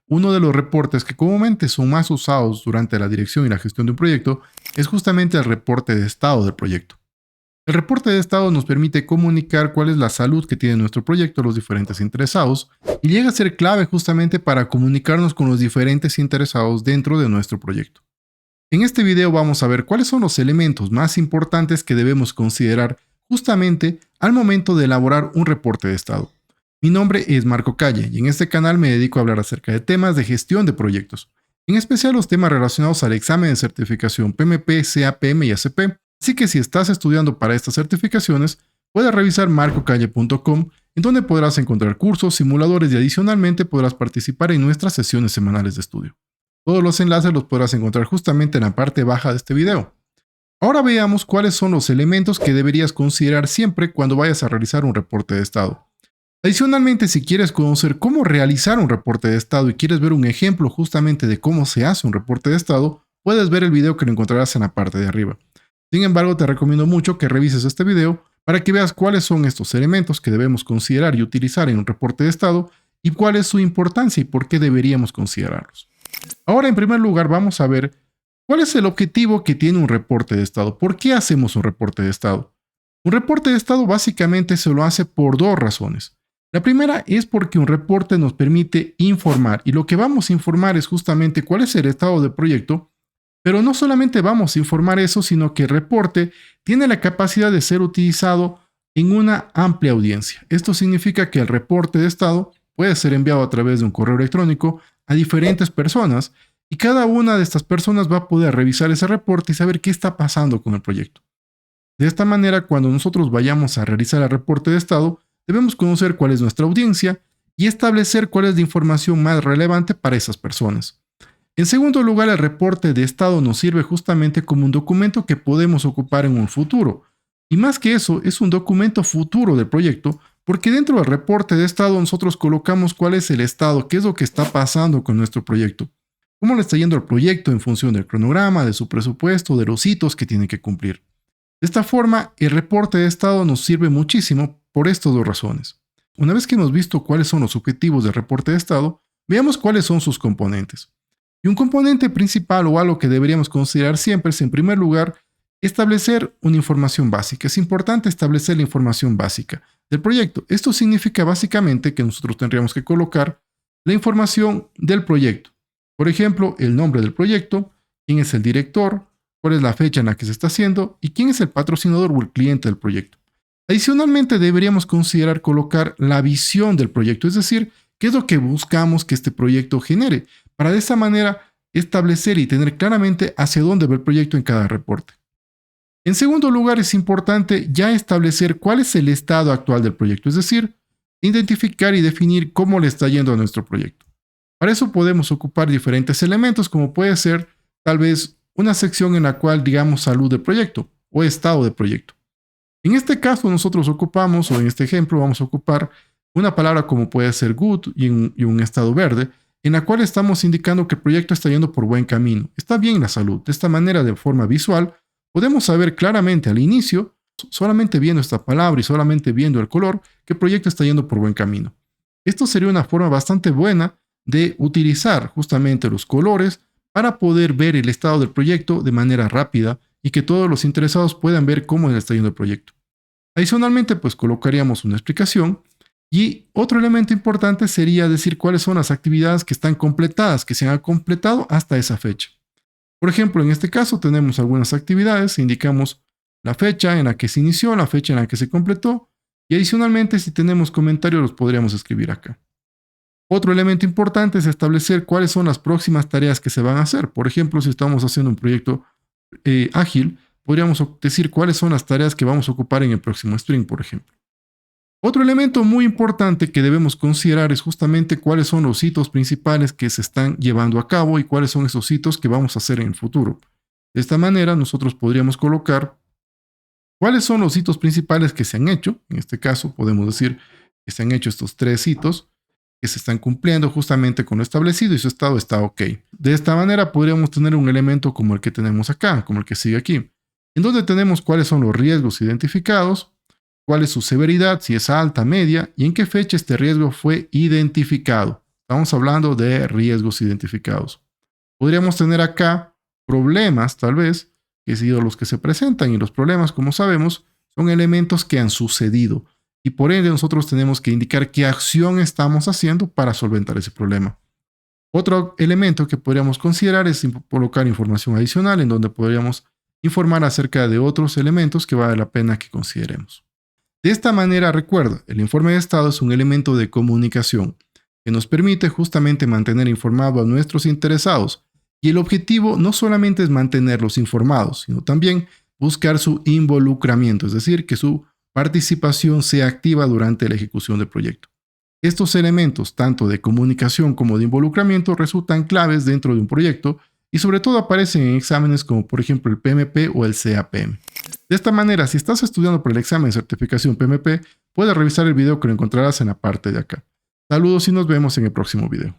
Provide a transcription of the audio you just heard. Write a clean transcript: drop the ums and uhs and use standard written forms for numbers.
uno de los reportes que comúnmente son más usados durante la dirección y la gestión de un proyecto es justamente el reporte de estado del proyecto. El reporte de estado nos permite comunicar cuál es la salud que tiene nuestro proyecto a los diferentes interesados y llega a ser clave justamente para comunicarnos con los diferentes interesados dentro de nuestro proyecto. En este video vamos a ver cuáles son los elementos más importantes que debemos considerar justamente al momento de elaborar un reporte de estado. Mi nombre es Marco Calle y en este canal me dedico a hablar acerca de temas de gestión de proyectos, en especial los temas relacionados al examen de certificación PMP, CAPM y ACP. Así que si estás estudiando para estas certificaciones, puedes revisar marcocalle.com, en donde podrás encontrar cursos, simuladores y adicionalmente podrás participar en nuestras sesiones semanales de estudio. Todos los enlaces los podrás encontrar justamente en la parte baja de este video. Ahora veamos cuáles son los elementos que deberías considerar siempre cuando vayas a realizar un reporte de estado. Adicionalmente, si quieres conocer cómo realizar un reporte de estado y quieres ver un ejemplo justamente de cómo se hace un reporte de estado, puedes ver el video que lo encontrarás en la parte de arriba. Sin embargo, te recomiendo mucho que revises este video para que veas cuáles son estos elementos que debemos considerar y utilizar en un reporte de estado y cuál es su importancia y por qué deberíamos considerarlos. Ahora, en primer lugar, vamos a ver cuál es el objetivo que tiene un reporte de estado. ¿Por qué hacemos un reporte de estado? Un reporte de estado básicamente se lo hace por dos razones. La primera es porque un reporte nos permite informar y lo que vamos a informar es justamente cuál es el estado del proyecto. Pero no solamente vamos a informar eso, sino que el reporte tiene la capacidad de ser utilizado en una amplia audiencia. Esto significa que el reporte de estado puede ser enviado a través de un correo electrónico a diferentes personas y cada una de estas personas va a poder revisar ese reporte y saber qué está pasando con el proyecto. De esta manera, cuando nosotros vayamos a realizar el reporte de estado, debemos conocer cuál es nuestra audiencia y establecer cuál es la información más relevante para esas personas. En segundo lugar, el reporte de estado nos sirve justamente como un documento que podemos ocupar en un futuro. Y más que eso, es un documento futuro del proyecto, porque dentro del reporte de estado nosotros colocamos cuál es el estado, qué es lo que está pasando con nuestro proyecto, cómo le está yendo el proyecto en función del cronograma, de su presupuesto, de los hitos que tiene que cumplir. De esta forma, el reporte de estado nos sirve muchísimo por estas dos razones. Una vez que hemos visto cuáles son los objetivos del reporte de estado, veamos cuáles son sus componentes. Y un componente principal o algo que deberíamos considerar siempre es, en primer lugar, establecer una información básica. Es importante establecer la información básica del proyecto. Esto significa básicamente que nosotros tendríamos que colocar la información del proyecto. Por ejemplo, el nombre del proyecto, quién es el director, cuál es la fecha en la que se está haciendo y quién es el patrocinador o el cliente del proyecto. Adicionalmente, deberíamos considerar colocar la visión del proyecto, es decir, qué es lo que buscamos que este proyecto genere, para de esta manera establecer y tener claramente hacia dónde va el proyecto en cada reporte. En segundo lugar, es importante ya establecer cuál es el estado actual del proyecto, es decir, identificar y definir cómo le está yendo a nuestro proyecto. Para eso podemos ocupar diferentes elementos, como puede ser tal vez una sección en la cual digamos salud del proyecto o estado del proyecto. En este caso nosotros ocupamos, o en este ejemplo vamos a ocupar una palabra como puede ser good y un estado verde, en la cual estamos indicando que el proyecto está yendo por buen camino, está bien la salud. De esta manera, de forma visual, podemos saber claramente al inicio, solamente viendo esta palabra y solamente viendo el color, que el proyecto está yendo por buen camino. Esto sería una forma bastante buena de utilizar justamente los colores para poder ver el estado del proyecto de manera rápida y que todos los interesados puedan ver cómo está yendo el proyecto. Adicionalmente, pues colocaríamos una explicación. Y otro elemento importante sería decir cuáles son las actividades que están completadas, que se han completado hasta esa fecha. Por ejemplo, en este caso tenemos algunas actividades, indicamos la fecha en la que se inició, la fecha en la que se completó, y adicionalmente si tenemos comentarios los podríamos escribir acá. Otro elemento importante es establecer cuáles son las próximas tareas que se van a hacer. Por ejemplo, si estamos haciendo un proyecto ágil, podríamos decir cuáles son las tareas que vamos a ocupar en el próximo sprint, por ejemplo. Otro elemento muy importante que debemos considerar es justamente cuáles son los hitos principales que se están llevando a cabo y cuáles son esos hitos que vamos a hacer en el futuro. De esta manera, nosotros podríamos colocar cuáles son los hitos principales que se han hecho. En este caso, podemos decir que se han hecho estos 3 hitos que se están cumpliendo justamente con lo establecido y su estado está ok. De esta manera, podríamos tener un elemento como el que tenemos acá, como el que sigue aquí, en donde tenemos cuáles son los riesgos identificados, cuál es su severidad, si es alta, media y en qué fecha este riesgo fue identificado. Estamos hablando de riesgos identificados. Podríamos tener acá problemas, tal vez, que han sido los que se presentan, y los problemas, como sabemos, son elementos que han sucedido, y por ende nosotros tenemos que indicar qué acción estamos haciendo para solventar ese problema. Otro elemento que podríamos considerar es colocar información adicional en donde podríamos informar acerca de otros elementos que vale la pena que consideremos. De esta manera, recuerda, el informe de estado es un elemento de comunicación que nos permite justamente mantener informado a nuestros interesados, y el objetivo no solamente es mantenerlos informados, sino también buscar su involucramiento, es decir, que su participación sea activa durante la ejecución del proyecto. Estos elementos, tanto de comunicación como de involucramiento, resultan claves dentro de un proyecto y sobre todo aparecen en exámenes como por ejemplo el PMP o el CAPM. De esta manera, si estás estudiando para el examen de certificación PMP, puedes revisar el video que lo encontrarás en la parte de acá. Saludos y nos vemos en el próximo video.